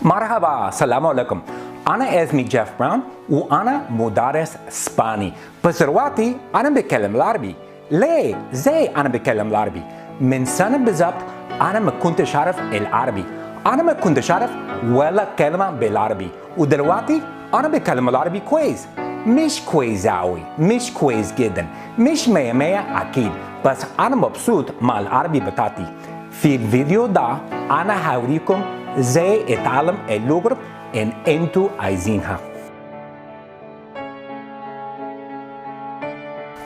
مرحبا السلام عليكم. أنا اسمي جيف براون وأنا مدرس إسباني. بس دلوقتي أنا بتكلم العربي. ليه؟ زي أنا بتكلم العربي. من سنة بالظبط أنا ما كنتش أعرف العربي. أنا ما كنتش أعرف ولا كلمة بالعربي. ودلوقتي أنا بتكلم العربي كويس. مش كويس أوي، مش كويس جدا، مش مية مية أكيد. بس أنا مبسوط مع العربي بتاعتي. في الفيديو ده أنا هوريكم ازاي اتعلم اللغة ان انتوا عايزينها.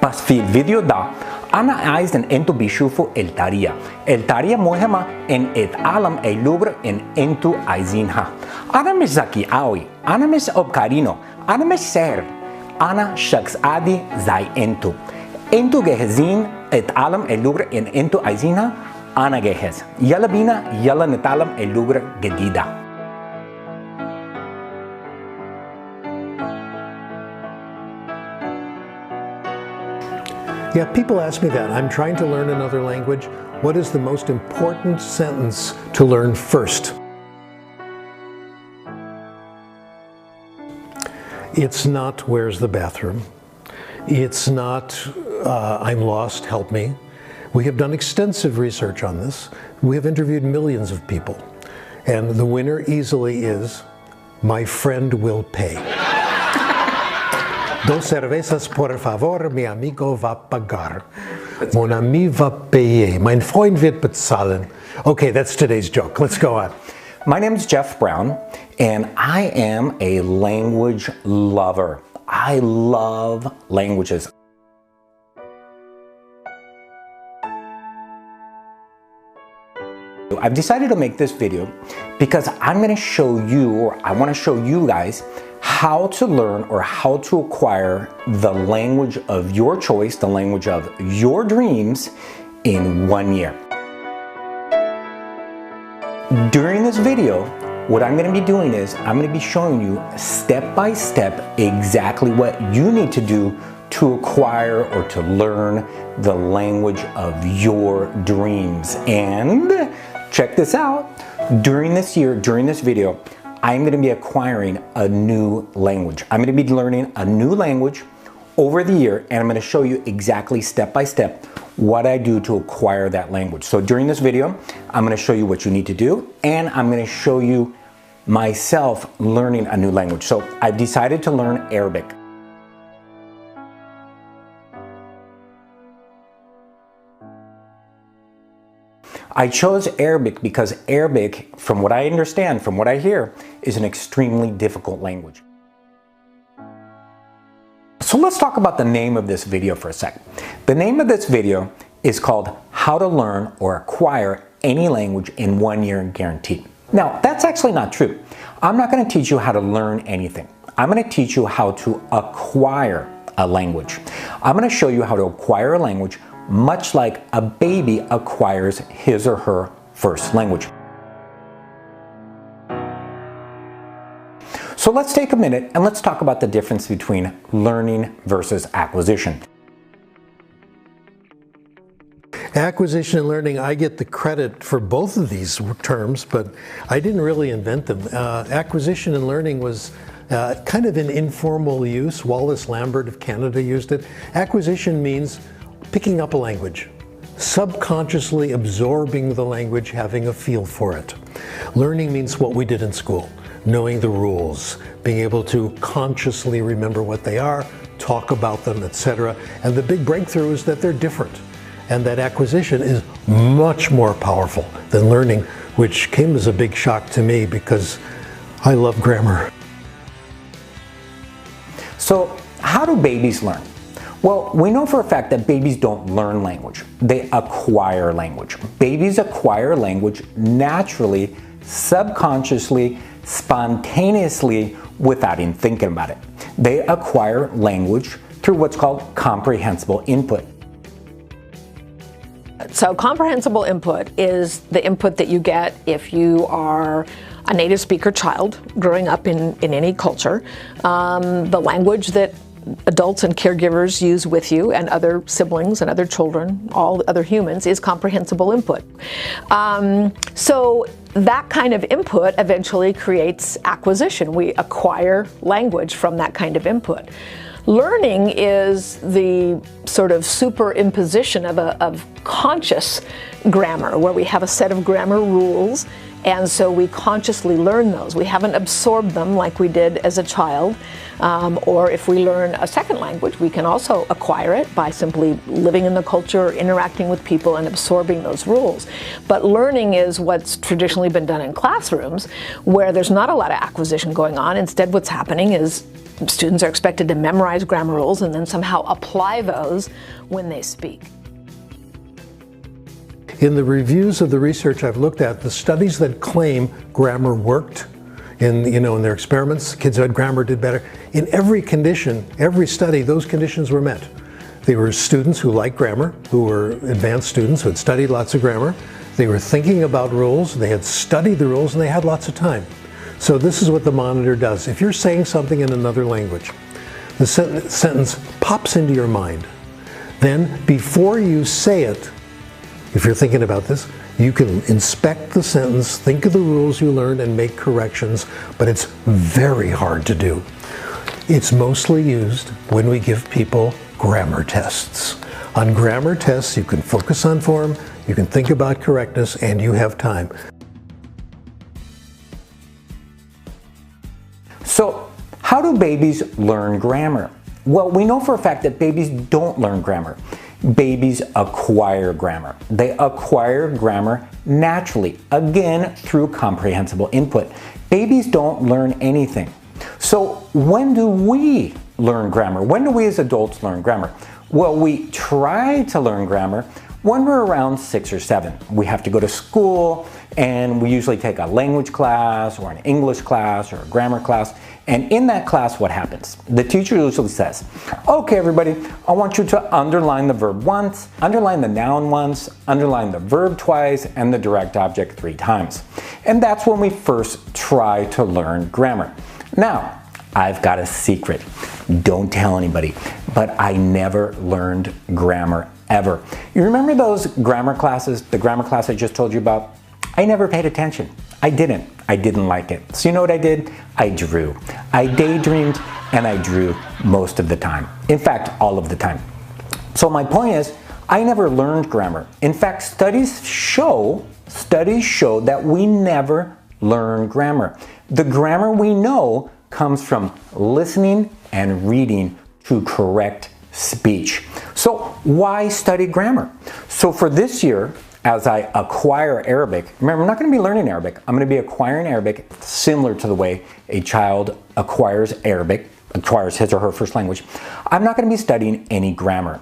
بس في الفيديو ده انا عايز ان انتوا بيشوفوا الطريقة مهمة ان اتعلم اللغة ان انتوا عايزينها. انا مش ذكي قوي، انا مش اوبكارينو، انا مش ساحر، انا شخص عادي زي انتوا جاهزين اتعلم اللغة ان انتوا عايزينها؟ أنا جاهز. يلا بينا، يلا نتعلم اللغة الجديدة. Yeah, people ask me that. I'm trying to learn another language. What is the most important sentence to learn first? It's not, where's the bathroom? It's not, I'm lost, help me. We have done extensive research on this. We have interviewed millions of people. And the winner easily is, my friend will pay. Dos cervezas, por favor, mi amigo va pagar. Mon ami va payer. Mein Freund wird bezahlen. Okay, that's today's joke. Let's go on. My name is Jeff Brown, and I am a language lover. I love languages. I've decided to make this video because I'm going to show you, or I want to show you guys, how to learn or how to acquire the language of your choice, the language of your dreams in 1 year. During this video, what I'm going to be doing is I'm going to be showing you step by step exactly what you need to do to acquire or to learn the language of your dreams. And check this out. During this year, during this video, I'm going to be acquiring a new language. I'm going to be learning a new language over the year, and I'm going to show you exactly step by step what I do to acquire that language. So during this video, I'm going to show you what you need to do, and I'm going to show you myself learning a new language. So I've decided to learn Arabic. I chose Arabic because Arabic, from what I understand, from what I hear, is an extremely difficult language. So let's talk about the name of this video for a sec. The name of this video is called How to Learn or Acquire Any Language in 1 Year Guaranteed. Now, that's actually not true. I'm not going to teach you how to learn anything. I'm going to teach you how to acquire a language. I'm going to show you how to acquire a language much like a baby acquires his or her first language. So let's take a minute and let's talk about the difference between learning versus acquisition. Acquisition and learning, I get the credit for both of these terms, but I didn't really invent them. Acquisition and learning was kind of an informal use. Wallace Lambert of Canada used it. Acquisition means picking up a language, subconsciously absorbing the language, having a feel for it. Learning means what we did in school, knowing the rules, being able to consciously remember what they are, talk about them, etc. And the big breakthrough is that they're different, and that acquisition is much more powerful than learning, which came as a big shock to me because I love grammar. So, how do babies learn? Well, we know for a fact that babies don't learn language. They acquire language. Babies acquire language naturally, subconsciously, spontaneously, without even thinking about it. They acquire language through what's called comprehensible input. So comprehensible input is the input that you get if you are a native speaker child growing up in any culture. The language that adults and caregivers use with you and other siblings and other children, all other humans, is comprehensible input. So that kind of input eventually creates acquisition. We acquire language from that kind of input. Learning is the sort of superimposition of conscious grammar, where we have a set of grammar rules, and so we consciously learn those. We haven't absorbed them like we did as a child, or if we learn a second language, we can also acquire it by simply living in the culture, interacting with people, and absorbing those rules. But learning is what's traditionally been done in classrooms, where there's not a lot of acquisition going on. Instead, what's happening is students are expected to memorize grammar rules and then somehow apply those when they speak. In the reviews of the research I've looked at, the studies that claim grammar worked in their experiments, kids who had grammar did better. In every condition, every study, those conditions were met. They were students who liked grammar, who were advanced students who had studied lots of grammar. They were thinking about rules, they had studied the rules, and they had lots of time. So this is what the monitor does. If you're saying something in another language, the sentence pops into your mind. Then before you say it, if you're thinking about this, you can inspect the sentence, think of the rules you learned, and make corrections, but it's very hard to do. It's mostly used when we give people grammar tests. On grammar tests, you can focus on form, you can think about correctness, and you have time. So, how do babies learn grammar? Well, we know for a fact that babies don't learn grammar. Babies acquire grammar. They acquire grammar naturally, again, through comprehensible input. Babies don't learn anything. So, when do we learn grammar? When do we as adults learn grammar? Well, we try to learn grammar when we're around 6 or 7. We have to go to school, and we usually take a language class or an English class or a grammar class. And in that class, what happens? The teacher usually says, okay, everybody, I want you to underline the verb once, underline the noun once, underline the verb twice, and the direct object 3 times. And that's when we first try to learn grammar. Now, I've got a secret. Don't tell anybody, but I never learned grammar ever. You remember those grammar classes, the grammar class I just told you about? I never paid attention. I didn't like it. So you know what I did? I drew. I daydreamed and I drew most of the time. In fact, all of the time. So my point is, I never learned grammar. In fact, studies show that we never learn grammar. The grammar we know comes from listening and reading to correct speech. So why study grammar? So for this year, as I acquire Arabic, remember, I'm not going to be learning Arabic. I'm going to be acquiring Arabic similar to the way a child acquires Arabic, acquires his or her first language. I'm not going to be studying any grammar.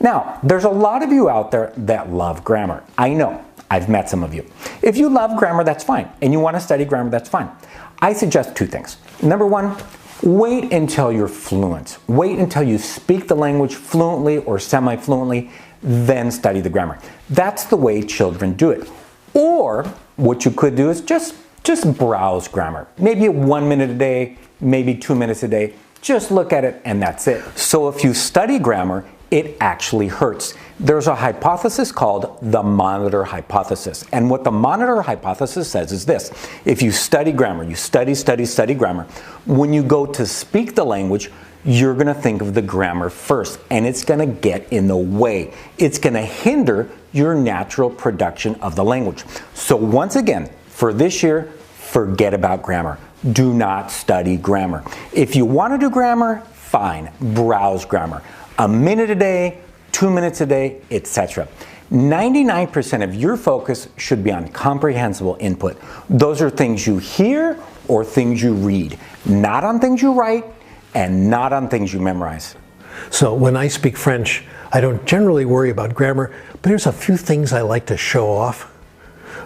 Now, there's a lot of you out there that love grammar. I know. I've met some of you. If you love grammar, that's fine. And you want to study grammar, that's fine. I suggest 2 things. Number 1, wait until you're fluent. Wait until you speak the language fluently or semi-fluently, then study the grammar. That's the way children do it. Or what you could do is just browse grammar. Maybe 1 minute a day, maybe 2 minutes a day. Just look at it and that's it. So if you study grammar, it actually hurts. There's a hypothesis called the monitor hypothesis. And what the monitor hypothesis says is this. If you study grammar, you study grammar, when you go to speak the language, you're going to think of the grammar first, and it's going to get in the way. It's going to hinder your natural production of the language. So once again, for this year, forget about grammar. Do not study grammar. If you want to do grammar, fine, browse grammar. 1 minute a day, 2 minutes a day, etc. 99% of your focus should be on comprehensible input. Those are things you hear or things you read, not on things you write and not on things you memorize. So when I speak French, I don't generally worry about grammar, but there's a few things I like to show off.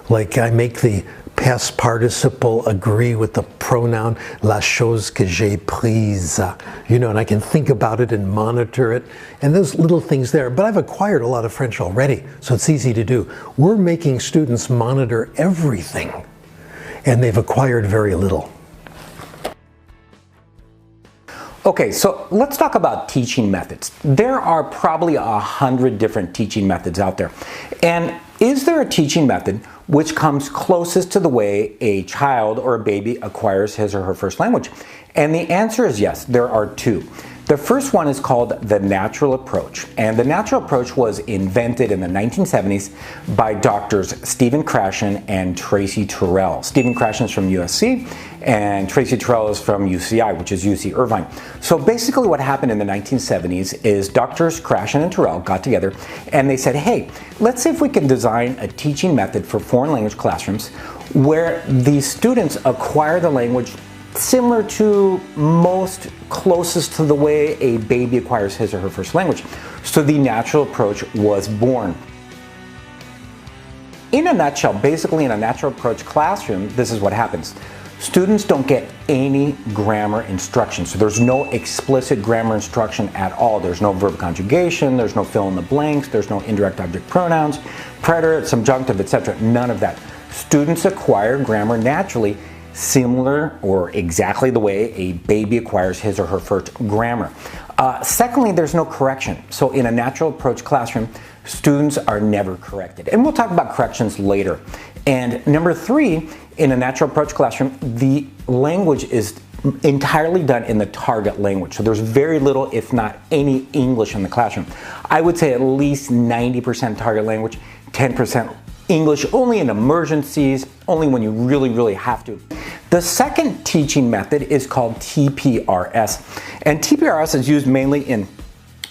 Like I make the past participle agree with the pronoun la chose que j'ai prise, and I can think about it and monitor it, and those little things there. But I've acquired a lot of French already, so it's easy to do. We're making students monitor everything, and they've acquired very little. Okay, so let's talk about teaching methods. There are probably 100 different teaching methods out there. And is there a teaching method which comes closest to the way a child or a baby acquires his or her first language? And the answer is yes, there are two. The first one is called the natural approach. And the natural approach was invented in the 1970s by doctors Stephen Krashen and Tracy Terrell. Stephen Krashen is from USC and Tracy Terrell is from UCI, which is UC Irvine. So basically what happened in the 1970s is doctors Krashen and Terrell got together and they said, hey, let's see if we can design a teaching method for foreign language classrooms where the students acquire the language similar to most closest to the way a baby acquires his or her first language. So the natural approach was born. In a nutshell, basically in a natural approach classroom, this is what happens. Students don't get any grammar instruction. So there's no explicit grammar instruction at all. There's no verb conjugation, there's no fill in the blanks, there's no indirect object pronouns, preterite, subjunctive, etc. None of that. Students acquire grammar naturally, similar or exactly the way a baby acquires his or her first grammar. Secondly, there's no correction. So in a natural approach classroom, students are never corrected. And we'll talk about corrections later. And number three, in a natural approach classroom, the language is entirely done in the target language. So there's very little, if not any, English in the classroom. I would say at least 90% target language, 10% English only in emergencies, only when you really, really have to. The second teaching method is called TPRS. And TPRS is used mainly in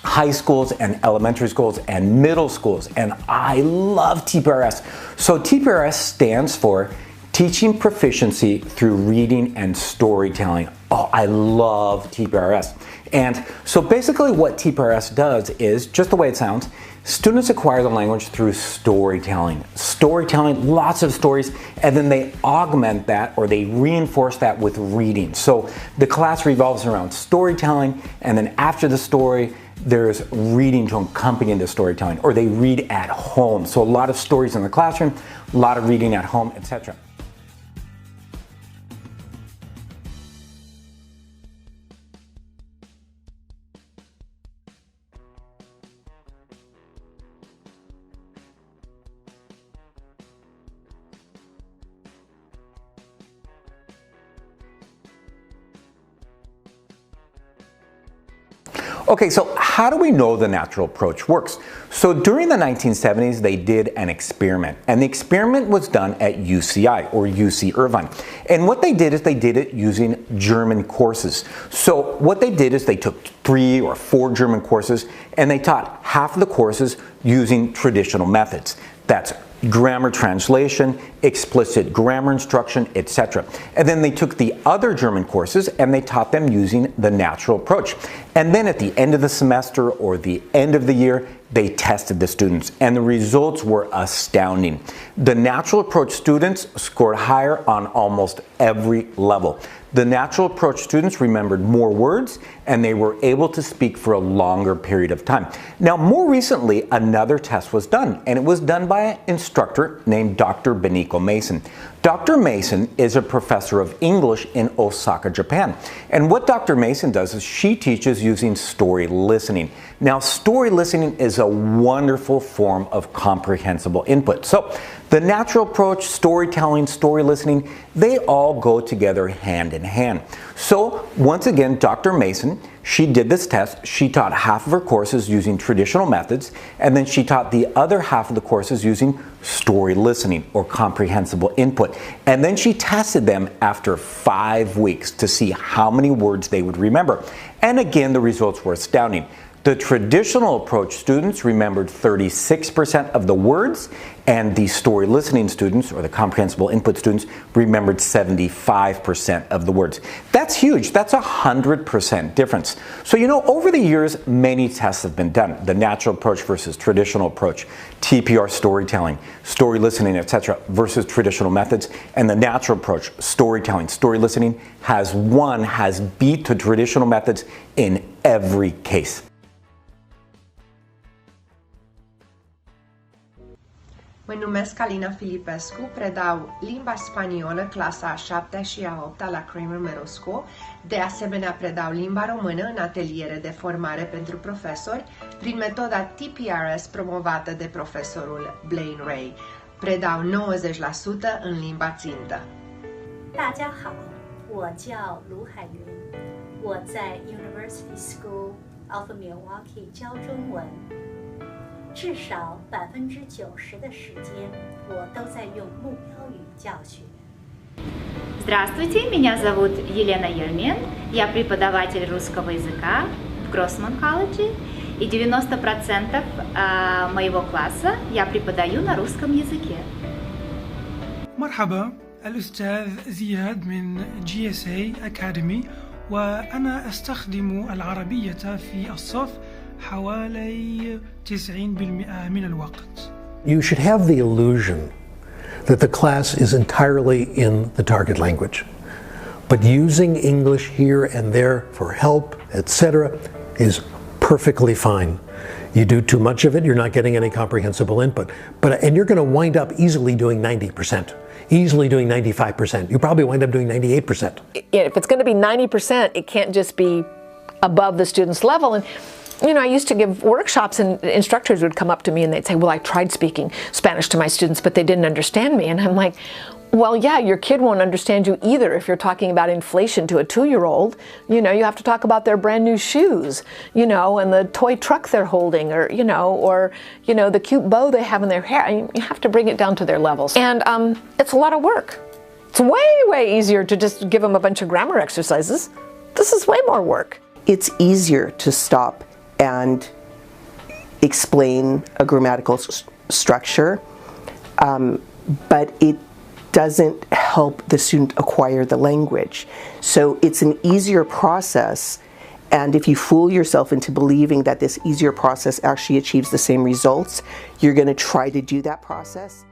high schools and elementary schools and middle schools. And I love TPRS. So TPRS stands for Teaching Proficiency Through Reading and Storytelling. Oh, I love TPRS. And so basically what TPRS does is, just the way it sounds, students acquire the language through storytelling. Storytelling, lots of stories, and then they augment that or they reinforce that with reading. So the class revolves around storytelling, and then after the story, there's reading to accompany the storytelling, or they read at home. So a lot of stories in the classroom, a lot of reading at home, etc. Okay, so how do we know the natural approach works? So during the 1970s, they did an experiment, and the experiment was done at UCI, or UC Irvine. And what they did is they did it using German courses. So what they did is they took 3 or 4 German courses, and they taught half of the courses using traditional methods. That's grammar translation, explicit grammar instruction, etc. And then they took the other German courses and they taught them using the natural approach. And then at the end of the semester or the end of the year, they tested the students, and the results were astounding. The natural approach students scored higher on almost every level. The natural approach students remembered more words, and they were able to speak for a longer period of time. Now, more recently, another test was done, and it was done by an instructor named Dr. Beniko Mason. Dr. Mason is a professor of English in Osaka, Japan. And what Dr. Mason does is she teaches using story listening. Now, story listening is a wonderful form of comprehensible input. So, the natural approach, storytelling, story listening, they all go together hand in hand. So, once again, Dr. Mason, she did this test. She taught half of her courses using traditional methods, and then she taught the other half of the courses using story listening or comprehensible input. And then she tested them after 5 weeks to see how many words they would remember. And again, the results were astounding. The traditional approach students remembered 36% of the words, and the story listening students, or the comprehensible input students, remembered 75% of the words. That's huge. That's 100% difference. So, you know, over the years, many tests have been done. The natural approach versus traditional approach, TPR storytelling, story listening, etc., versus traditional methods. And the natural approach, storytelling, story listening, has beat the traditional methods in every case. Mă numesc Alina Filipescu, predau limba spaniolă, clasa a 7-a și a 8-a la Kramer Middle School. De asemenea, predau limba română în ateliere de formare pentru profesori prin metoda TPRS promovată de profesorul Blaine Ray. Predau 90% în limba țintă. 大家好，我叫卢海云，我在 University School of Milwaukee 教中文。至少90%的时间，我都在用目标语教学。Здравствуйте, меня зовут Елена Ельмен, я преподаватель русского языка в Гроссман колледже, и 90% моего класса я преподаю на русском языке. مرحبا، الأستاذ زياد من GSA Academy، وأنا أستخدم العربية في الصف حوالي 90% من الوقت. You should have the illusion that the class is entirely in the target language. But using English here and there for help, etc., is perfectly fine. You do too much of it, you're not getting any comprehensible input. And you're going to wind up easily doing 90%, easily doing 95%. You probably wind up doing 98%. If it's going to be 90%, it can't just be above the student's level. And you know, I used to give workshops and instructors would come up to me and they'd say, well, I tried speaking Spanish to my students, but they didn't understand me. And I'm like, well, yeah, your kid won't understand you either if you're talking about inflation to a 2-year-old. You know, you have to talk about their brand new shoes, you know, and the toy truck they're holding, or, you know, the cute bow they have in their hair. I mean, you have to bring it down to their levels. And it's a lot of work. It's way, way easier to just give them a bunch of grammar exercises. This is way more work. It's easier to stop and explain a grammatical structure, but it doesn't help the student acquire the language. So it's an easier process, and if you fool yourself into believing that this easier process actually achieves the same results, you're going to try to do that process.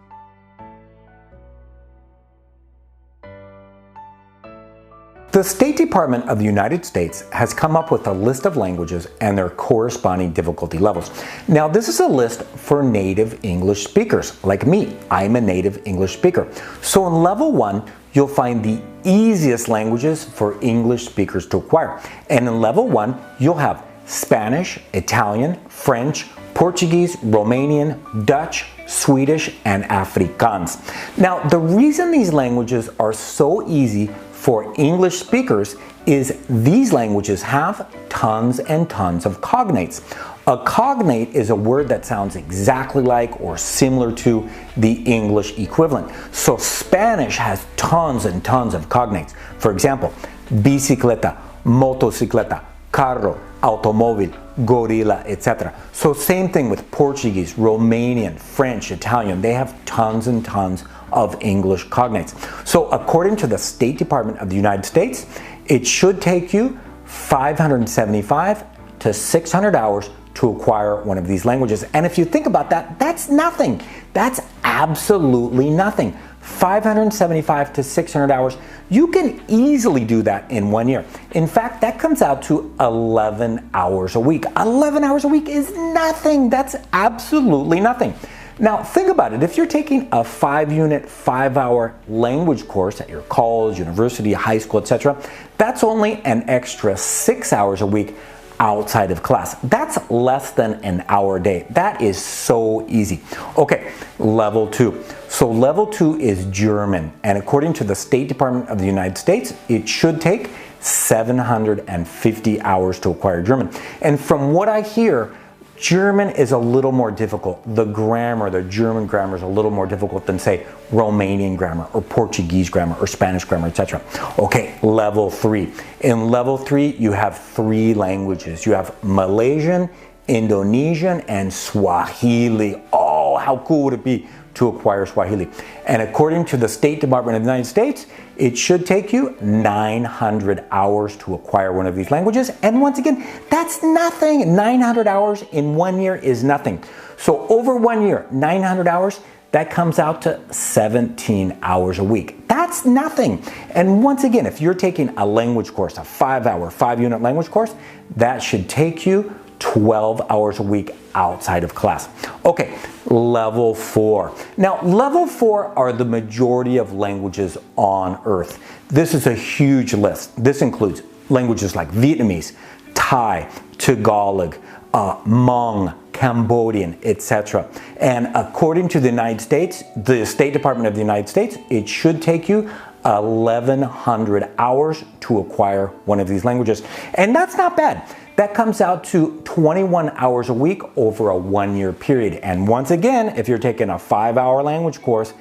The State Department of the United States has come up with a list of languages and their corresponding difficulty levels. Now, this is a list for native English speakers, like me. I'm a native English speaker. So in level 1, you'll find the easiest languages for English speakers to acquire. And in level 1, you'll have Spanish, Italian, French, Portuguese, Romanian, Dutch, Swedish, and Afrikaans. Now, the reason these languages are so easy for English speakers is these languages have tons and tons of cognates. A cognate is a word that sounds exactly like or similar to the English equivalent. So Spanish has tons and tons of cognates. For example, bicicleta, motocicleta, carro, automóvil, gorilla, etc. So same thing with Portuguese, Romanian, French, Italian. They have tons and tons of English cognates. So according to the State Department of the United States, it should take you 575 to 600 hours to acquire one of these languages. And if you think about that, that's nothing. That's absolutely nothing. 575 to 600 hours, you can easily do that in 1 year. In fact, that comes out to 11 hours a week. 11 hours a week is nothing. That's absolutely nothing. Now, think about it. If you're taking a 5-unit, 5-hour language course at your college, university, high school, etc., that's only an extra 6 hours a week outside of class. That's less than an hour a day. That is so easy. Okay, level 2. So level 2 is German, and according to the State Department of the United States, it should take 750 hours to acquire German. And from what I hear, German is a little more difficult. The grammar, the German grammar is a little more difficult than, say, Romanian grammar or Portuguese grammar or Spanish grammar, etc. Okay, level 3. In level 3, you have 3 languages. You have Malaysian, Indonesian, and Swahili. Oh, how cool would it be to acquire Swahili? And according to the State Department of the United States, it should take you 900 hours to acquire one of these languages. And once again, that's nothing. 900 hours in 1 year is nothing. So over 1 year, 900 hours, that comes out to 17 hours a week. That's nothing. And once again, if you're taking a language course, a 5-hour, 5-unit language course, that should take you 12 hours a week outside of class. Okay, level 4. Now, level 4 are the majority of languages on earth. This is a huge list. This includes languages like Vietnamese, Thai, Tagalog, Hmong, Cambodian, etc. And according to the United States, the State Department of the United States, it should take you 1,100 hours to acquire one of these languages. And that's not bad. That comes out to 21 hours a week over a 1-year period. And once again, if you're taking a 5-hour language course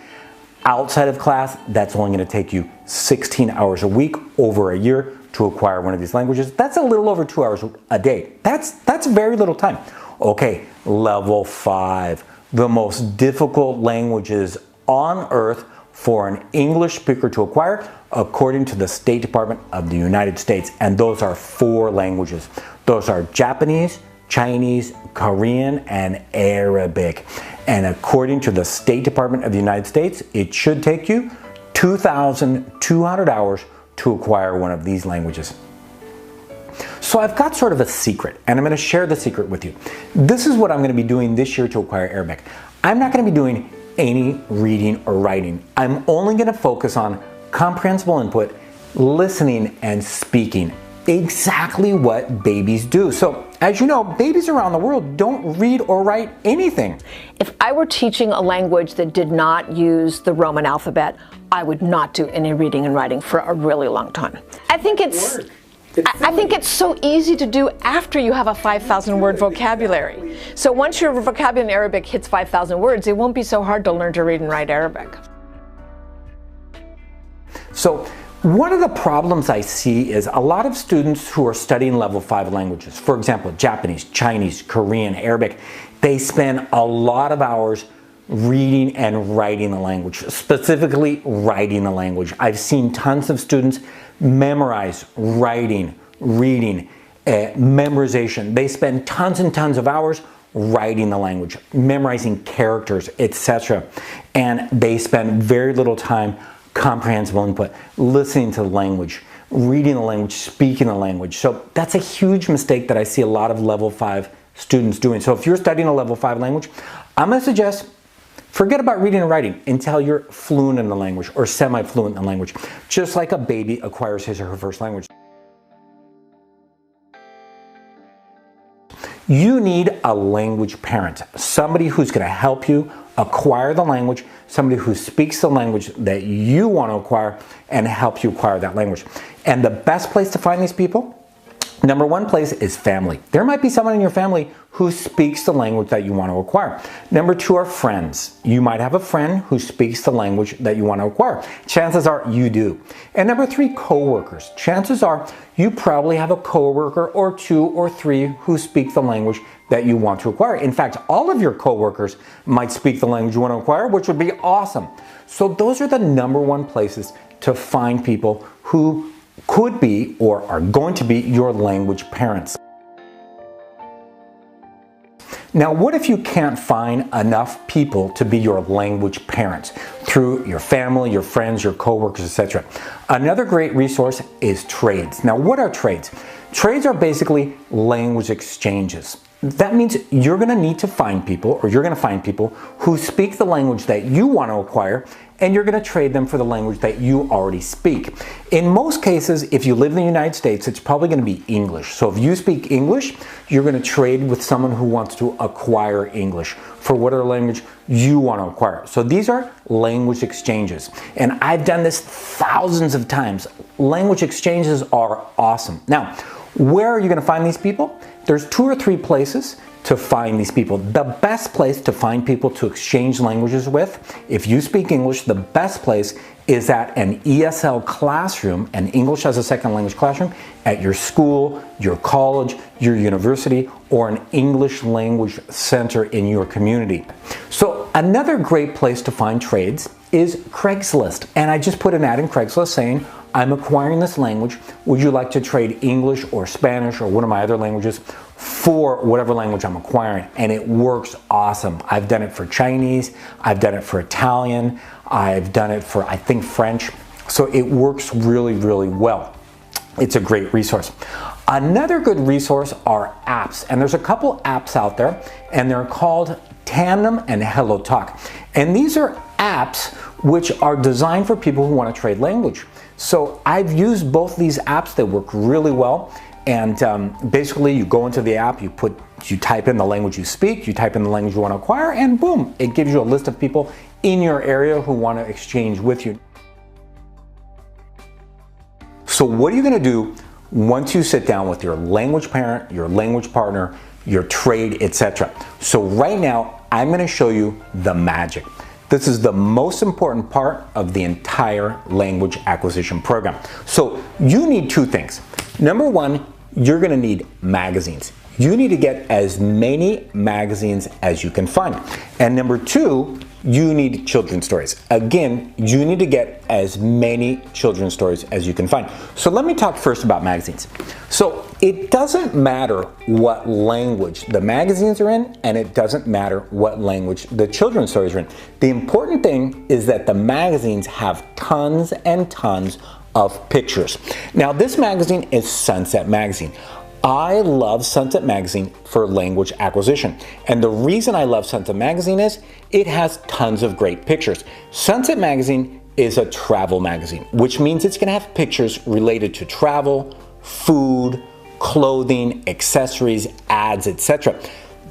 outside of class, that's only going to take you 16 hours a week over a year to acquire one of these languages. That's a little over 2 hours a day. That's very little time. Okay, level 5, the most difficult languages on earth for an English speaker to acquire, according to the State Department of the United States. And those are 4 languages. Those are Japanese, Chinese, Korean, and Arabic. And according to the State Department of the United States, it should take you 2,200 hours to acquire one of these languages. So I've got sort of a secret, and I'm going to share the secret with you. This is what I'm going to be doing this year to acquire Arabic. I'm not going to be doing any reading or writing. I'm only going to focus on comprehensible input, listening, and speaking. Exactly what babies do. So, as you know, babies around the world don't read or write anything. If I were teaching a language that did not use the Roman alphabet, I would not do any reading and writing for a really long time. I think it's so easy to do after you have a 5,000 word vocabulary. So once your vocabulary in Arabic hits 5,000 words, it won't be so hard to learn to read and write Arabic. So one of the problems I see is a lot of students who are studying level 5 languages, for example, Japanese, Chinese, Korean, Arabic, they spend a lot of hours reading and writing the language, specifically writing the language. I've seen tons of students memorize, writing, reading, memorization. They spend tons and tons of hours writing the language, memorizing characters, etc. And they spend very little time comprehensible input, listening to the language, reading the language, speaking the language. So that's a huge mistake that I see a lot of level 5 students doing. So if you're studying a level 5 language, I'm going to suggest forget about reading and writing until you're fluent in the language or semi-fluent in the language, just like a baby acquires his or her first language. You need a language parent, somebody who's going to help you acquire the language, somebody who speaks the language that you want to acquire and help you acquire that language. And the best place to find these people, number one place is family. There might be someone in your family who speaks the language that you want to acquire. Number 2 are friends. You might have a friend who speaks the language that you want to acquire. Chances are you do. And number 3, coworkers. Chances are you probably have a coworker or 2 or 3 who speak the language that you want to acquire. In fact, all of your coworkers might speak the language you want to acquire, which would be awesome. So those are the number 1 places to find people who could be or are going to be your language parents. Now, what if you can't find enough people to be your language parents through your family, your friends, your coworkers, etc.? Another great resource is trades. Now, what are trades? Trades are basically language exchanges. That means you're going to need to find people, or you're going to find people who speak the language that you want to acquire, and you're going to trade them for the language that you already speak. In most cases, if you live in the United States, it's probably going to be English. So if you speak English, you're going to trade with someone who wants to acquire English for whatever language you want to acquire. So these are language exchanges. And I've done this thousands of times. Language exchanges are awesome. Now, where are you going to find these people? There's 2 or 3 places to find these people. The best place to find people to exchange languages with, if you speak English, the best place is at an ESL classroom, an English as a second language classroom, at your school, your college, your university, or an English language center in your community. So another great place to find trades is Craigslist. And I just put an ad in Craigslist saying, I'm acquiring this language. Would you like to trade English or Spanish or one of my other languages for whatever language I'm acquiring? And it works awesome. I've done it for Chinese. I've done it for Italian. I've done it for, I think, French. So it works really, really well. It's a great resource. Another good resource are apps, and there's a couple apps out there, and they're called Tandem and HelloTalk. And these are apps which are designed for people who want to trade language. So I've used both these apps. They work really well. And basically you go into the app, you type in the language you speak, you type in the language you want to acquire, and boom, it gives you a list of people in your area who want to exchange with you. So what are you going to do once you sit down with your language parent, your language partner, your trade, etc.? So right now, I'm going to show you the magic. This is the most important part of the entire language acquisition program. So you need two things. Number one, you're going to need magazines. You need to get as many magazines as you can find. And number two, you need children's stories. Again, you need to get as many children's stories as you can find. So let me talk first about magazines. So it doesn't matter what language the magazines are in, and it doesn't matter what language the children's stories are in. The important thing is that the magazines have tons and tons of pictures. Now this magazine is Sunset Magazine. I love Sunset Magazine for language acquisition. And the reason I love Sunset Magazine is it has tons of great pictures. Sunset Magazine is a travel magazine, which means it's going to have pictures related to travel, food, clothing, accessories, ads, etc.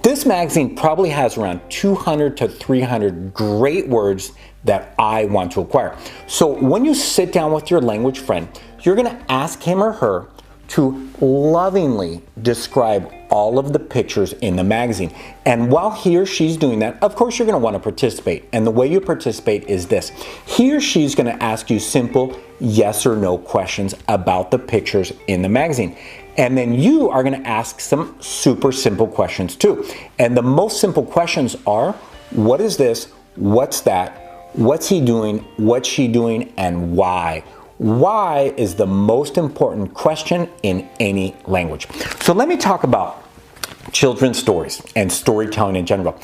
This magazine probably has around 200 to 300 great words that I want to acquire. So when you sit down with your language friend, you're going to ask him or her to lovingly describe all of the pictures in the magazine. And while he or she's doing that, of course you're going to want to participate. And the way you participate is this. He or she's going to ask you simple yes or no questions about the pictures in the magazine. And then you are going to ask some super simple questions too. And the most simple questions are, what is this? What's that? What's he doing? What's she doing? And why? Why is the most important question in any language. So let me talk about children's stories and storytelling in general.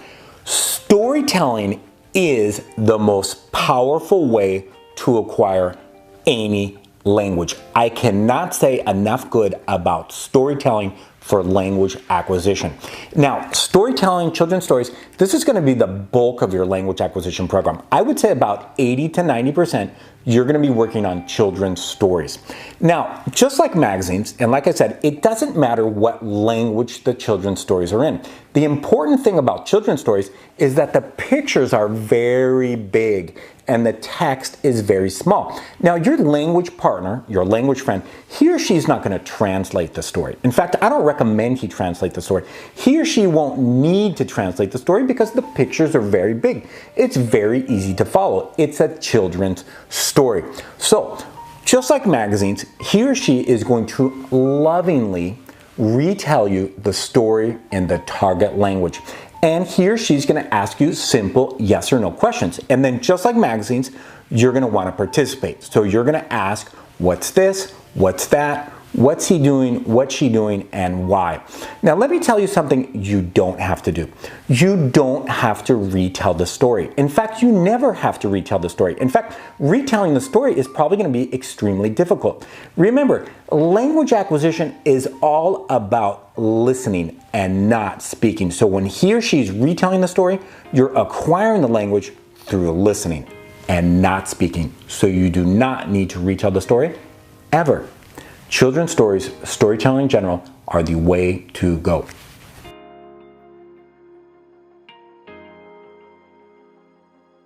Storytelling is the most powerful way to acquire any language. I cannot say enough good about storytelling for language acquisition. Now, storytelling, children's stories, this is going to be the bulk of your language acquisition program. I would say about 80 to 90% you're going to be working on children's stories. Now, just like magazines, and like I said, it doesn't matter what language the children's stories are in. The important thing about children's stories is that the pictures are very big and the text is very small. Now, your language partner, your language friend, he or she's not going to translate the story. In fact, I don't recommend he translate the story. He or she won't need to translate the story because the pictures are very big. It's very easy to follow. It's a children's story. So, just like magazines, he or she is going to lovingly retell you the story in the target language. And he or she's going to ask you simple yes or no questions. And then just like magazines, you're going to want to participate. So you're going to ask, what's this? What's that? What's he doing? What's she doing? And why? Now let me tell you something you don't have to do. You don't have to retell the story. In fact, you never have to retell the story. In fact, retelling the story is probably going to be extremely difficult. Remember, language acquisition is all about listening and not speaking. So when he or she's retelling the story, you're acquiring the language through listening and not speaking. So you do not need to retell the story ever. Children's stories, storytelling in general, are the way to go.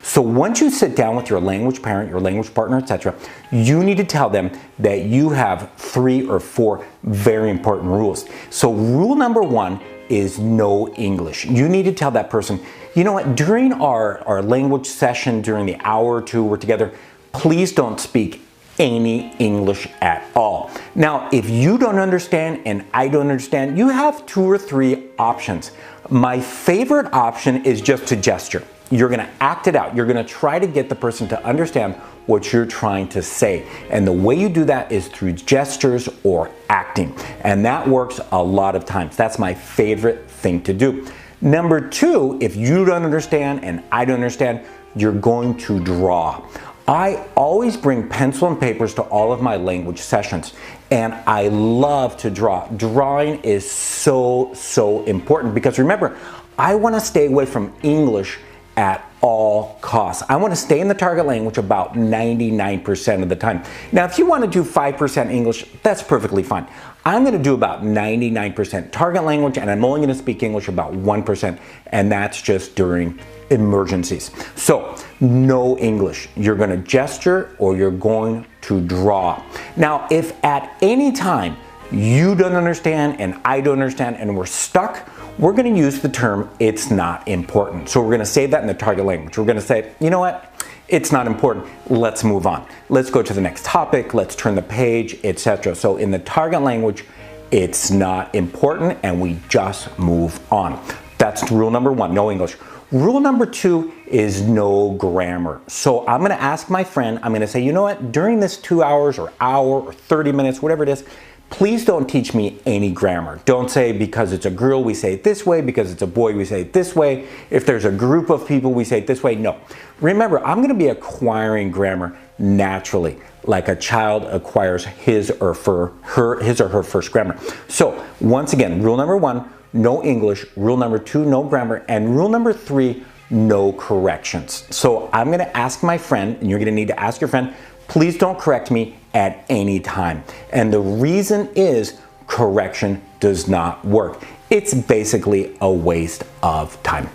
So once you sit down with your language parent, your language partner, etc., you need to tell them that you have 3 or 4 very important rules. So rule number 1 is no English. You need to tell that person, you know what, during our language session, during the hour or 2 we're together, please don't speak any English at all. Now, if you don't understand and I don't understand, you have 2 or 3 options. My favorite option is just to gesture. You're going to act it out. You're going to try to get the person to understand what you're trying to say. And the way you do that is through gestures or acting. And that works a lot of times. That's my favorite thing to do. Number 2, if you don't understand and I don't understand, you're going to draw. I always bring pencil and papers to all of my language sessions, and I love to draw. Drawing is so important because remember, I want to stay away from English at all costs. I want to stay in the target language about 99% of the time. Now, if you want to do 5% English, that's perfectly fine. I'm going to do about 99% target language, and I'm only going to speak English about 1%, and that's just during emergencies. So, no English. You're going to gesture or you're going to draw. Now, if at any time you don't understand and I don't understand and we're stuck, we're going to use the term "it's not important." So we're going to say that in the target language. We're going to say, you know what? It's not important. Let's move on. Let's go to the next topic. Let's turn the page, etc. So in the target language, it's not important, and we just move on. That's rule number 1, no English. Rule number 2 is no grammar. So I'm going to ask my friend, I'm going to say, you know what? During this 2 hours or hour or 30 minutes, whatever it is, please don't teach me any grammar. Don't say because it's a girl we say it this way, because it's a boy we say it this way. If there's a group of people we say it this way. No. Remember, I'm going to be acquiring grammar naturally, like a child acquires his or her first grammar. So once again, rule number 1, no English. Rule number 2, no grammar. And rule number 3, no corrections. So I'm going to ask my friend, and you're going to need to ask your friend, please don't correct me at any time. And the reason is correction does not work. It's basically a waste of time.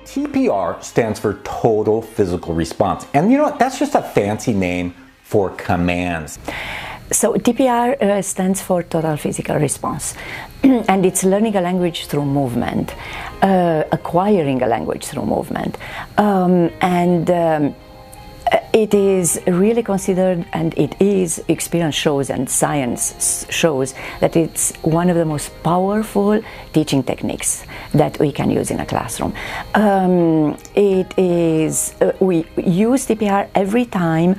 TPR stands for total physical response. And you know what? That's just a fancy name for commands. So TPR stands for total physical response, and it's learning a language through movement, acquiring a language through movement, it is really considered, and it is, experience shows and science shows that it's one of the most powerful teaching techniques that we can use in a classroom. It is, we use TPR every time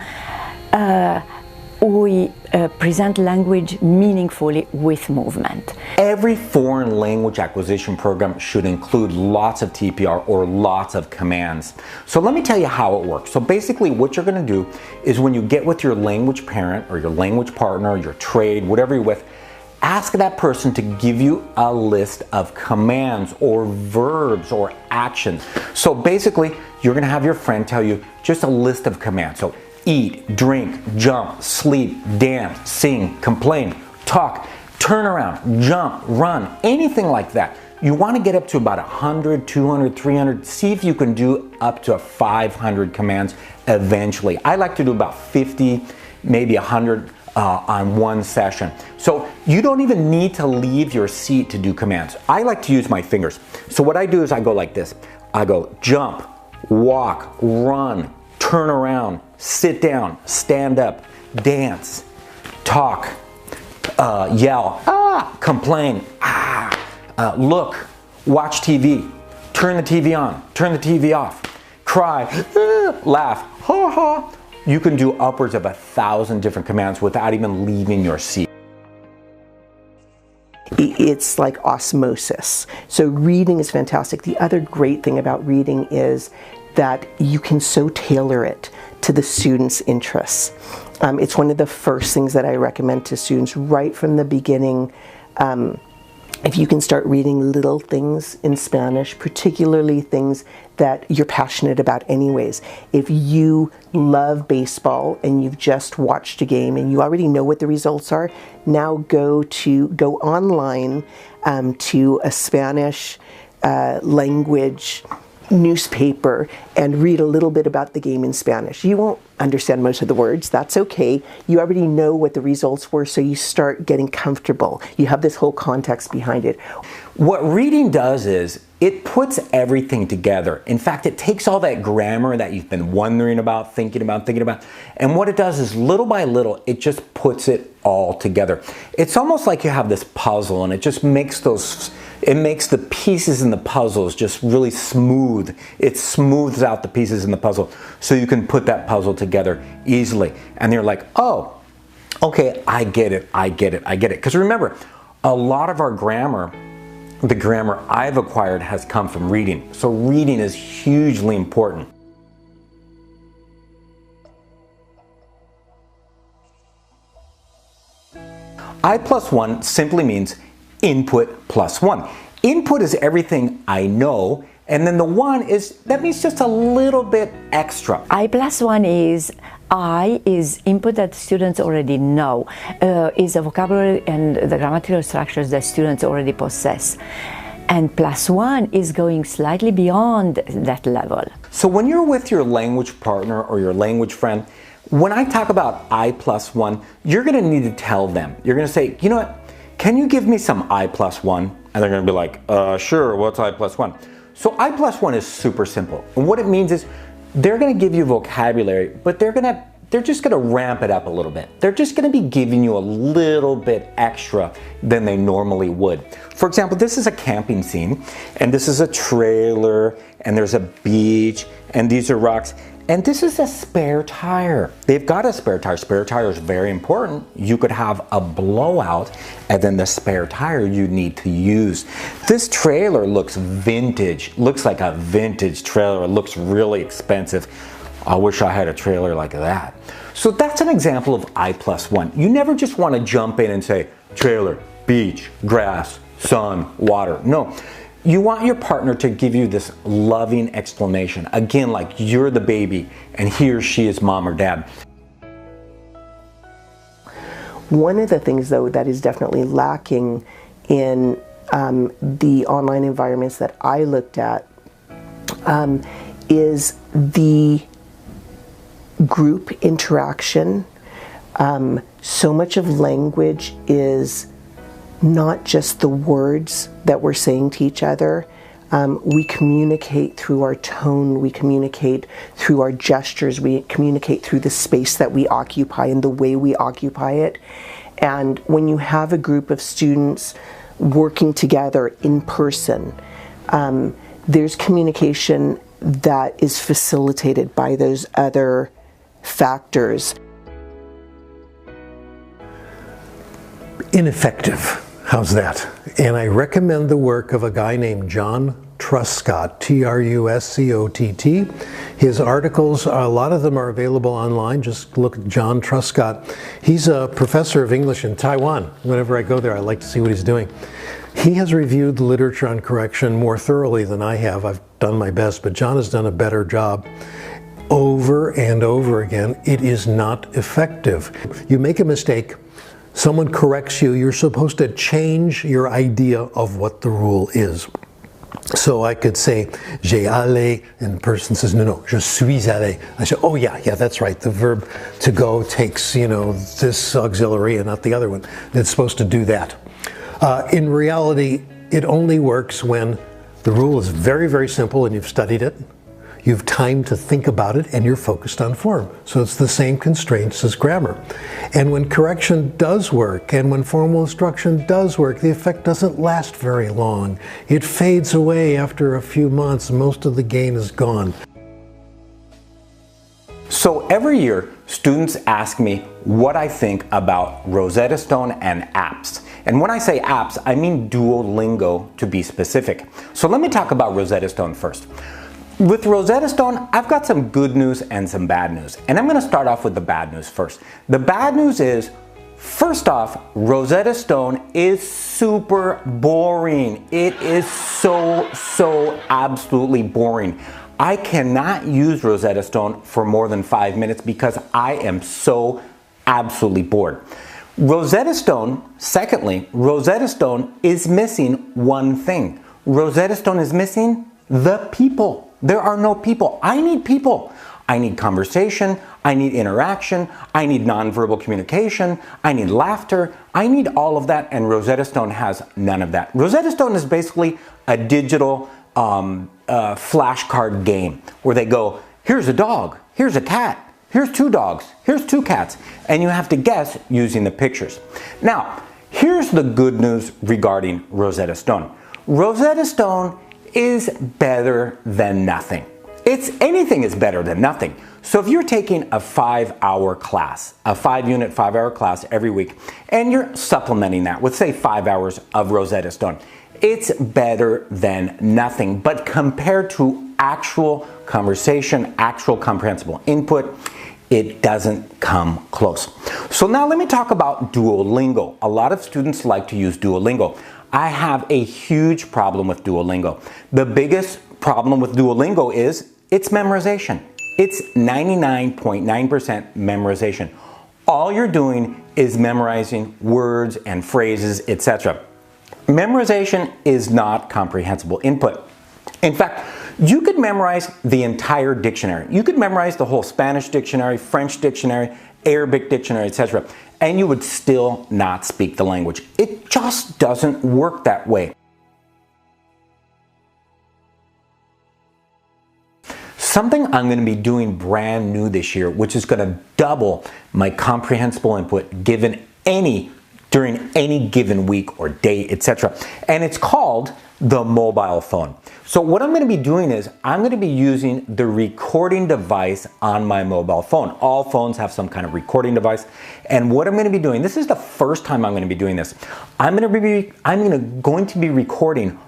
we present language meaningfully with movement. Every foreign language acquisition program should include lots of TPR or lots of commands. So let me tell you how it works. So basically what you're going to do is when you get with your language parent or your language partner, your trade, whatever you're with, ask that person to give you a list of commands or verbs or actions. So basically you're going to have your friend tell you just a list of commands. So eat, drink, jump, sleep, dance, sing, complain, talk, turn around, jump, run, anything like that. You want to get up to about 100, 200, 300. See if you can do up to 500 commands eventually. I like to do about 50, maybe 100 on one session. So you don't even need to leave your seat to do commands. I like to use my fingers. So what I do is I go like this. I go jump, walk, run, turn around, sit down, stand up, dance, talk, yell, complain, look, watch TV, turn the TV on, turn the TV off, cry, laugh, ha ha. You can do upwards of 1,000 different commands without even leaving your seat. It's like osmosis. So reading is fantastic. The other great thing about reading is that you can so tailor it to the student's interests. It's one of the first things that I recommend to students right from the beginning. If you can start reading little things in Spanish, particularly things that you're passionate about anyways. If you love baseball and you've just watched a game and you already know what the results are, now go online to a Spanish language newspaper and read a little bit about the game in Spanish. You won't understand most of the words, that's okay. You already know what the results were, so you start getting comfortable. You have this whole context behind it. What reading does is it puts everything together. In fact, it takes all that grammar that you've been wondering about, thinking about, and what it does is little by little, it just puts it all together. It's almost like you have this puzzle and it just makes the pieces in the puzzles just really smooth. It smooths out the pieces in the puzzle so you can put that puzzle together easily. And you're like, oh, okay, I get it. Because remember, a lot of our grammar the grammar I've acquired has come from reading. So reading is hugely important. I+1 simply means input plus 1. Input is everything I know, and then the 1 that means just a little bit extra. I+1 is input that students already know, is a vocabulary and the grammatical structures that students already possess. And +1 is going slightly beyond that level. So when you're with your language partner or your language friend, when I talk about I+1, you're going to need to tell them. You're going to say, you know what, can you give me some I+1? And they're going to be like, sure, what's I+1? So I+1 is super simple. And what it means is they're going to give you vocabulary, but they're just going to ramp it up a little bit. They're just going to be giving you a little bit extra than they normally would. For example, this is a camping scene, and this is a trailer, and there's a beach, and these are rocks. And this is a spare tire. They've got a spare tire. Spare tire is very important. You could have a blowout and then the spare tire you need to use. This trailer looks vintage, looks like a vintage trailer. It looks really expensive. I wish I had a trailer like that. So that's an example of I+1. You never just want to jump in and say, trailer, beach, grass, sun, water. No. You want your partner to give you this loving explanation. Again, like you're the baby and he or she is mom or dad. One of the things, though, that is definitely lacking in the online environments that I looked at is the group interaction. So much of language is not just the words that we're saying to each other. We communicate through our tone, we communicate through our gestures, we communicate through the space that we occupy and the way we occupy it. And when you have a group of students working together in person, there's communication that is facilitated by those other factors. Ineffective. How's that? And I recommend the work of a guy named John Truscott, Truscott. His articles, a lot of them are available online. Just look at John Truscott. He's a professor of English in Taiwan. Whenever I go there, I like to see what he's doing. He has reviewed the literature on correction more thoroughly than I have. I've done my best, but John has done a better job. Over and over again, it is not effective. You make a mistake, someone corrects you, you're supposed to change your idea of what the rule is. So I could say, j'ai allé, and the person says, no, je suis allé. I say, oh yeah, that's right. The verb to go takes, this auxiliary and not the other one. It's supposed to do that. In reality, it only works when the rule is very, very simple and you've studied it. You've time to think about it and you're focused on form. So it's the same constraints as grammar. And when correction does work and when formal instruction does work, the effect doesn't last very long. It fades away after a few months. Most of the gain is gone. So every year, students ask me what I think about Rosetta Stone and apps. And when I say apps, I mean Duolingo to be specific. So let me talk about Rosetta Stone first. With Rosetta Stone, I've got some good news and some bad news. And I'm going to start off with the bad news first. The bad news is, first off, Rosetta Stone is super boring. It is so absolutely boring. I cannot use Rosetta Stone for more than 5 minutes because I am so absolutely bored. Rosetta Stone, secondly, Rosetta Stone is missing one thing. Rosetta Stone is missing the people. There are no people. I need people. I need conversation. I need interaction. I need nonverbal communication. I need laughter. I need all of that, and Rosetta Stone has none of that. Rosetta Stone is basically a digital flashcard game where they go, here's a dog, here's a cat, here's two dogs, here's two cats, and you have to guess using the pictures. Now, here's the good news regarding Rosetta Stone. Rosetta Stone is better than nothing. Anything is better than nothing. So if you're taking a 5-hour class, a 5-unit, 5-hour class every week, and you're supplementing that with say 5 hours of Rosetta Stone, it's better than nothing. But compared to actual conversation, actual comprehensible input, it doesn't come close. So now let me talk about Duolingo. A lot of students like to use Duolingo. I have a huge problem with Duolingo. The biggest problem with Duolingo is its memorization. It's 99.9% memorization. All you're doing is memorizing words and phrases, etc. Memorization is not comprehensible input. In fact, you could memorize the entire dictionary. You could memorize the whole Spanish dictionary, French dictionary, Arabic dictionary, etc., and you would still not speak the language. It just doesn't work that way. Something I'm going to be doing brand new this year, which is going to double my comprehensible input during any given week or day, etc. And it's called the mobile phone. So what I'm going to be doing is I'm going to be using the recording device on my mobile phone. All phones have some kind of recording device. And what I'm going to be doing, this is the first time I'm going to be doing this. I'm going to be recording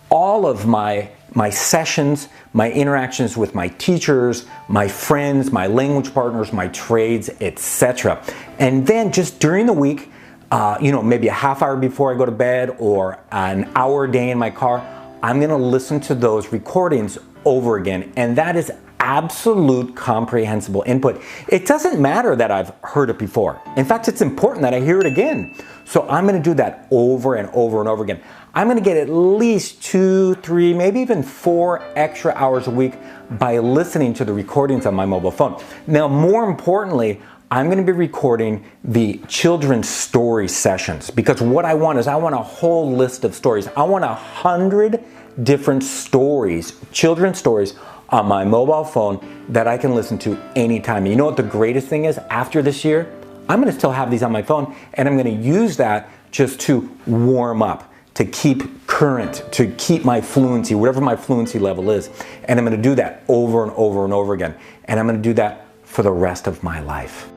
all of my sessions, my interactions with my teachers, my friends, my language partners, my trades, etc. And then just during the week, maybe a half hour before I go to bed or an hour a day in my car, I'm going to listen to those recordings over again. And that is absolute comprehensible input. It doesn't matter that I've heard it before. In fact, it's important that I hear it again. So I'm going to do that over and over and over again. I'm going to get at least 2, 3, maybe even 4 extra hours a week by listening to the recordings on my mobile phone. Now, more importantly, I'm going to be recording the children's story sessions because what I want is I want a whole list of stories. I want 100 different stories, children's stories on my mobile phone that I can listen to anytime. You know what the greatest thing is? After this year, I'm going to still have these on my phone and I'm going to use that just to warm up, to keep current, to keep my fluency, whatever my fluency level is. And I'm going to do that over and over and over again. And I'm going to do that for the rest of my life.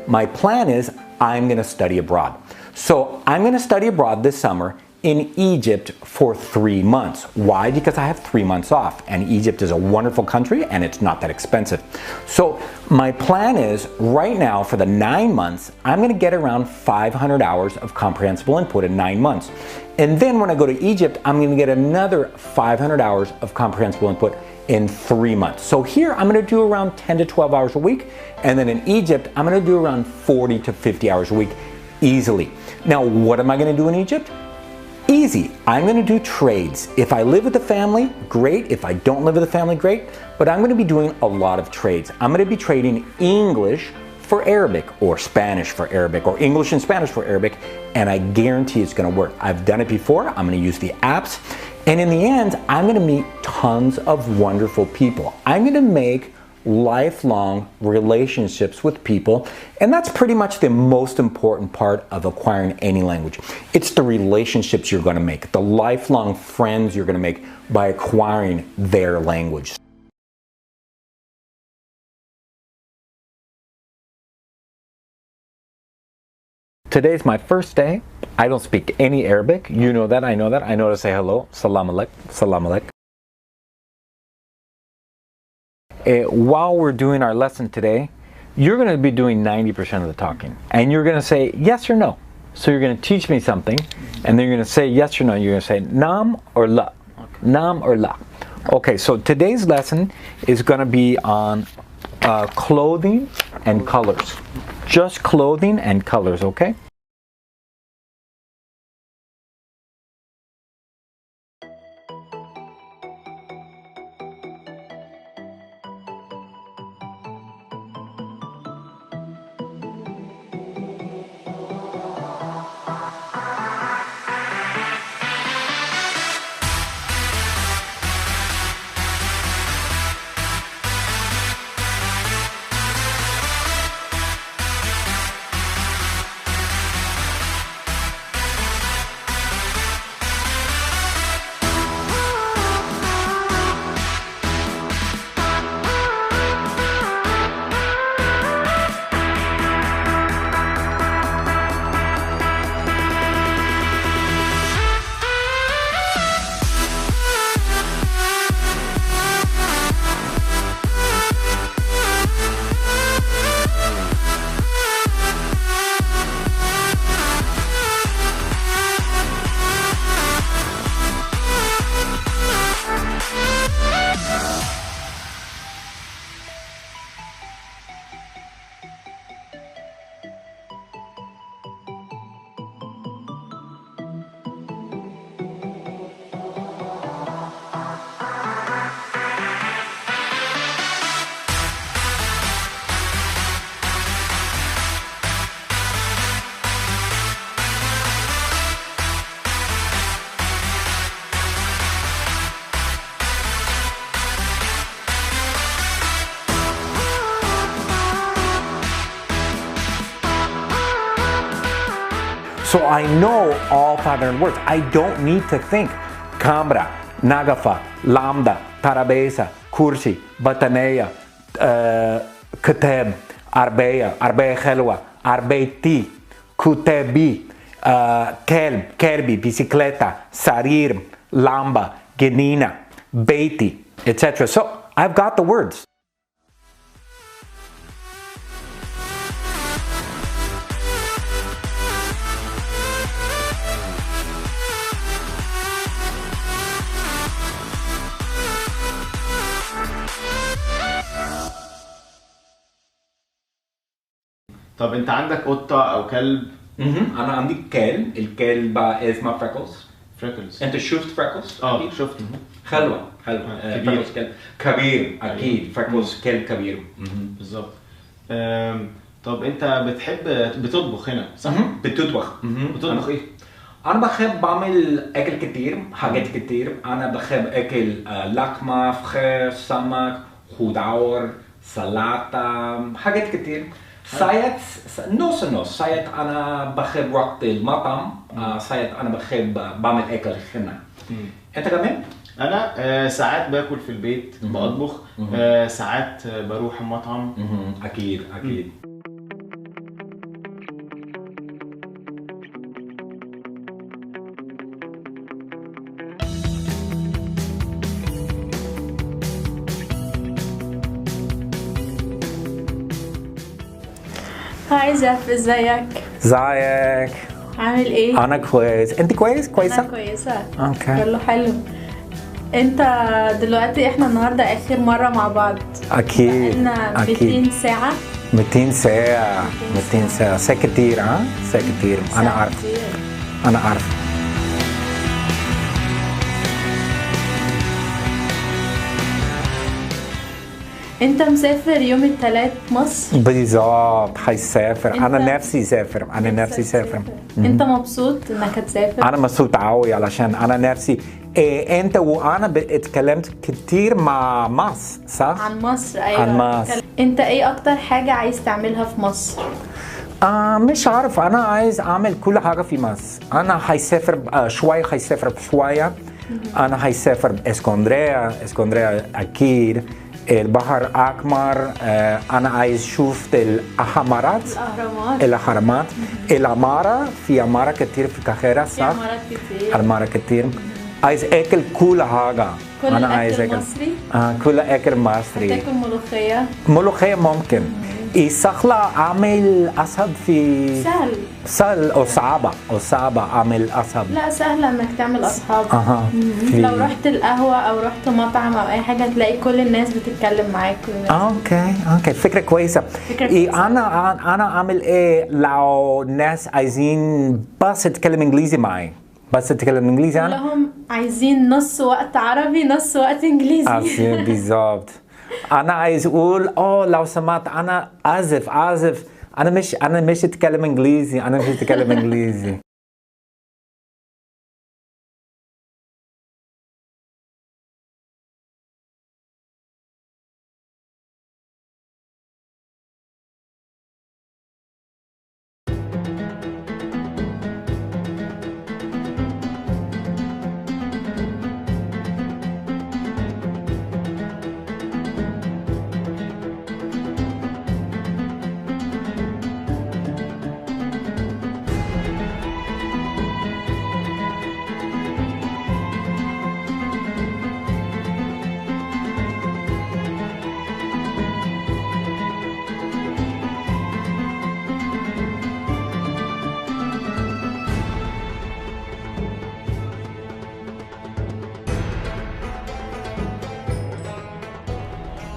My plan is I'm going to study abroad. So I'm going to study abroad this summer in Egypt for 3 months. Why? Because I have 3 months off and Egypt is a wonderful country and it's not that expensive. So my plan is right now for the 9 months, I'm going to get around 500 hours of comprehensible input in 9 months. And then when I go to Egypt, I'm going to get another 500 hours of comprehensible input in 3 months. So here I'm going to do around 10 to 12 hours a week. And then in Egypt, I'm going to do around 40 to 50 hours a week easily. Now, what am I going to do in Egypt? Easy. I'm going to do trades. If I live with the family, great. If I don't live with the family, great. But I'm going to be doing a lot of trades. I'm going to be trading English for Arabic or Spanish for Arabic or English and Spanish for Arabic. And I guarantee it's going to work. I've done it before. I'm going to use the apps. And in the end, I'm going to meet tons of wonderful people. I'm going to make lifelong relationships with people, and that's pretty much the most important part of acquiring any language. It's the relationships you're going to make, the lifelong friends you're going to make by acquiring their language. Today's my first day. I don't speak any Arabic. You know that, I know that. I know to say hello, salam alaikum, salam alaikum. While we're doing our lesson today, you're going to be doing 90% of the talking. And you're going to say yes or no. So you're going to teach me something, and then you're going to say yes or no. You're going to say nam or la. Nam or la. Okay, so today's lesson is going to be on clothing and colors. Just clothing and colors, okay? So I know all 500 words. I don't need to think. Camera, nagafa, lambda, tarabesa, kursi, batanea, كتاب, عربية خلوة, عربيتي, كتابي, كلب, كلبي, bicicleta, sarir, lamba, genina, beiti, etc. So I've got the words. طب انت عندك قطة او كلب؟ انا عندي كلب، الكلب اسمه فريكلز. فريكلز. انت شفت فريكلز؟ شفت. حلوة كبير. كلب كبير اكيد. فريكلز كلب كبير. بالظبط. طب انت بتحب بتطبخ هنا صح؟ بتطبخ. بتطبخ ايه؟ انا بحب بعمل اكل كتير، حاجات كتير. انا بحب اكل لحمة، فراخ، سمك، خضار، سلطة، حاجات كتير. ساعات نص ساعات انا بحب وقت المطعم، ساعات انا بحب بعمل اكل هنا. انت كمان؟ انا ساعات باكل في البيت بطبخ، ساعات بروح المطعم. اكيد. هاي زف، ازيك؟ ازيك؟ عامل ايه؟ انا كويس. انت كويسه؟ انا كويسه. اوكي. كله حلو. انت دلوقتي احنا النهارده اخر مره مع بعض. اكيد. بقالنا 200 ساعه. 200 ساعه. ساعة كتير. ساعة كتير. انا عارف. انت مسافر يوم الثلاث مصر؟ بالظبط، هيسافر. انا نفسي اسافر. انت مبسوط انك هتسافر؟ انا مبسوط قوي علشان انا نفسي. انت وانا اتكلمت كتير مع مصر صح؟ عن مصر. ايوه، عن مصر. انت ايه اكتر حاجه عايز تعملها في مصر؟ مش عارف. انا عايز اعمل كل حاجه في مصر. انا هيسافر شويه، انا هيسافر اسكندريه اكيد. البحر الأحمر. أنا عايز أشوف الأهرامات. العمارة. في عمارة كتير في القاهرة صح؟ في عمارة كتير. عايز أكل كل حاجة. أنا عايز أكل مصري؟ كل أكل مصري. هتاكل ملوخية؟ ملوخية ممكن. سهلة أعمل أصعب في سهل أو صعبة أعمل أصعب. لا، سهلة إنك تعمل أصحاب. لو رحت القهوة أو رحت مطعم أو أي حاجة هتلاقي كل الناس بتتكلم معاك. أوكي. فكرة كويسة. أنا أعمل إيه لو ناس عايزين بس تتكلم إنجليزي معي؟ أنا؟ لهم عايزين نص وقت عربي نص وقت إنجليزي. بالظبط. أنا عايز أقول لو سمحت أنا آسف أنا مش أتكلم إنجليزي.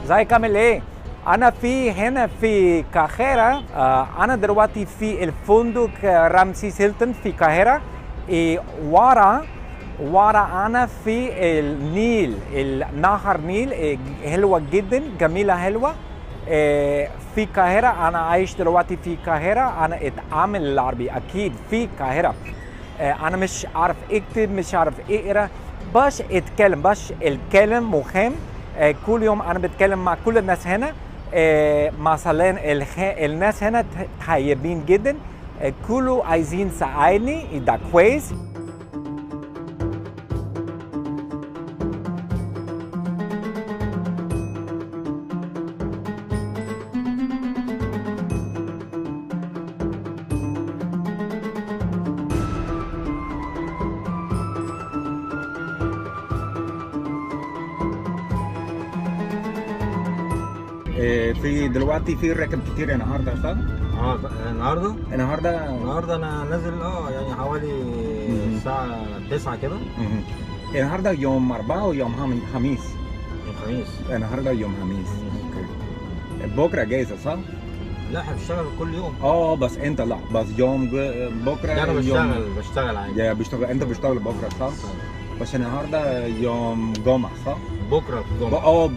ازيك عامل ايه؟ انا هنا في القاهرة. انا دلوقتي في الفندق رمسيس هيلتون في القاهرة. ورا انا في النيل، نهر نيل حلوة جدا، جميلة حلوة. في القاهرة. انا عايش دلوقتي في القاهرة. انا اتعامل العربي اكيد في القاهرة. انا مش عارف اكتب، مش عارف اقرا، باش اتكلم، باش الكلام مهم. كل يوم انا بتكلم مع كل الناس هنا. مثلا الناس هنا طيبين جدا، كله عايزين ساعدني ده كويس. في دلوقتي في ركب كتير النهارده صح؟ النهارده انا نازل يعني حوالي الساعة 9 كده. النهارده يوم 4 ويوم خميس. يوم خميس. النهارده يوم خميس. بكره جايزة صح؟ لا احنا بنشتغل كل يوم. بس انت لا بس يوم بكره. انا بشتغل عادي. يا بشتغل انت بتشتغل بكره صح؟ بس النهارده يوم جمعة صح؟ بكره جمعة.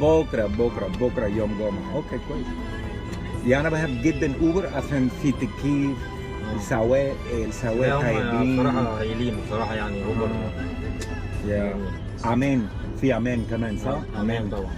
بكره يوم جمعة. اوكي كويس. يعني انا بحب جدا اوبر عشان في تكييف السواق طيبين. بصراحة هايلين بصراحة يعني اوبر. يا امان في امان كمان صح؟ امان طبعا.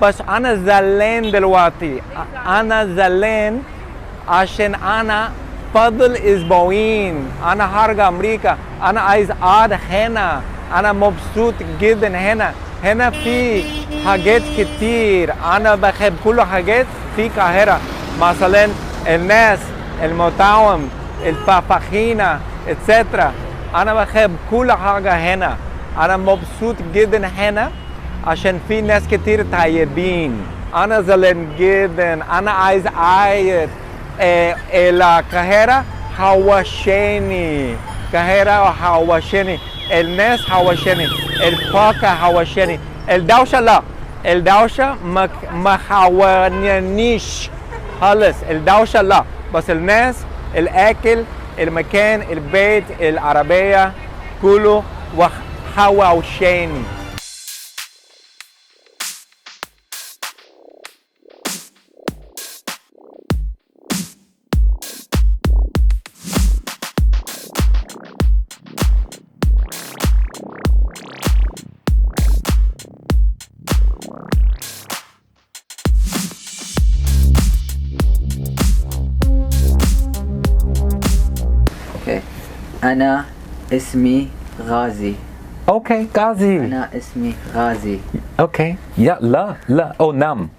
بس أنا زعلان دلوقتي. أنا زعلان عشان أنا فاضل أسبوعين أنا هرجع أمريكا. أنا عايز أقعد هنا. أنا مبسوط جدا هنا. هنا في حاجات كتير. أنا بحب كل حاجات في القاهرة. مثلا الناس المطاعم الفخفخينة etc. أنا بحب كل حاجة هنا. أنا مبسوط جدا هنا عشان في ناس كتير طيبين. أنا زعلان جدا. أنا عايز أعيط. القاهرة حوشاني. القاهرة حوشاني. الناس حوشاني. الفاكهة حوشاني. الدوشة لا. الدوشة ما حوانيش خالص. الدوشة لا. بس الناس الأكل المكان البيت العربية كله حوشاني. أنا اسمي غازي. اوكي غازي. أنا اسمي غازي. اوكي يا لا او نعم.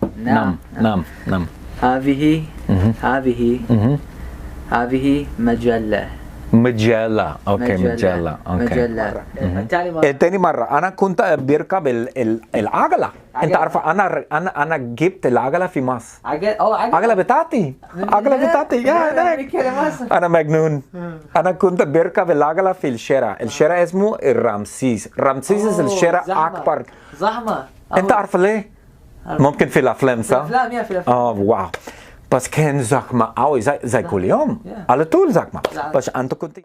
هذه مجلة. اوكي مجلة. تاني مرة انا كنت بركب العجلة. انت عارفة انا جبت العجلة في مصر. عجلة بتاعتي. يا انا مجنون. انا كنت بركب العجلة في الشارع اسمه رمسيس الشارع اكبر. زحمة. انت عارفة ليه؟ ممكن في الافلام صح؟ في الافلام. واو. بس كان زحمة قوي زي كل يوم. على طول زحمة. بس انت كنت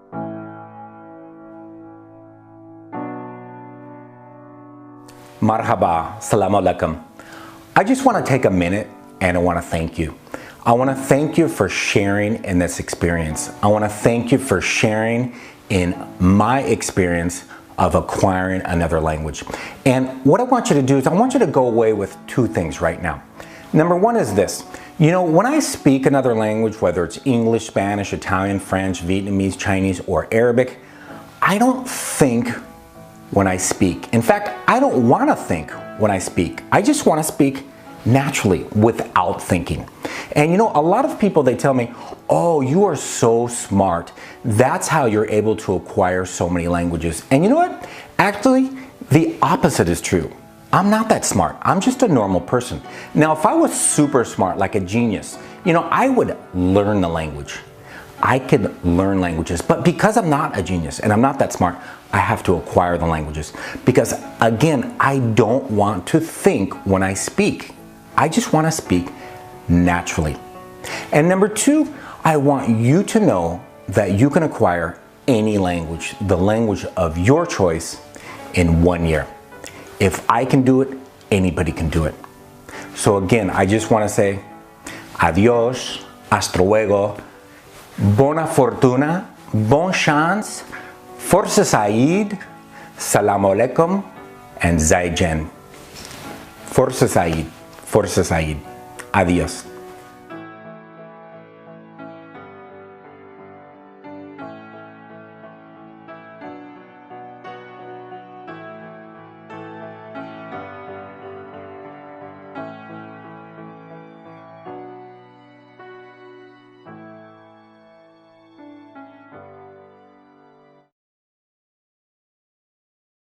مرحبا. السلام عليكم. I just want to take a minute and I want to thank you. I want to thank you for sharing in this experience. I want to thank you for sharing in my experience of acquiring another language. And what I want you to do is I want you to go away with two things right now. Number one is this. You know, when I speak another language, whether it's English, Spanish, Italian, French, Vietnamese, Chinese, or Arabic, I don't think when I speak. In fact, I don't want to think when I speak. I just want to speak naturally without thinking. And you know, a lot of people, they tell me, oh, you are so smart. That's how you're able to acquire so many languages. And you know what? Actually, the opposite is true. I'm not that smart. I'm just a normal person. Now, if I was super smart, like a genius, you know, I would learn the language. I could learn languages, but because I'm not a genius and I'm not that smart, I have to acquire the languages. Because again, I don't want to think when I speak. I just want to speak naturally. And number two, I want you to know that you can acquire any language, the language of your choice, in 1 year. If I can do it, anybody can do it. So again, I just want to say, adios, hasta luego, buona fortuna, bon chance, forza Said, salam alaikum, and zaijen. Forza Said, adios.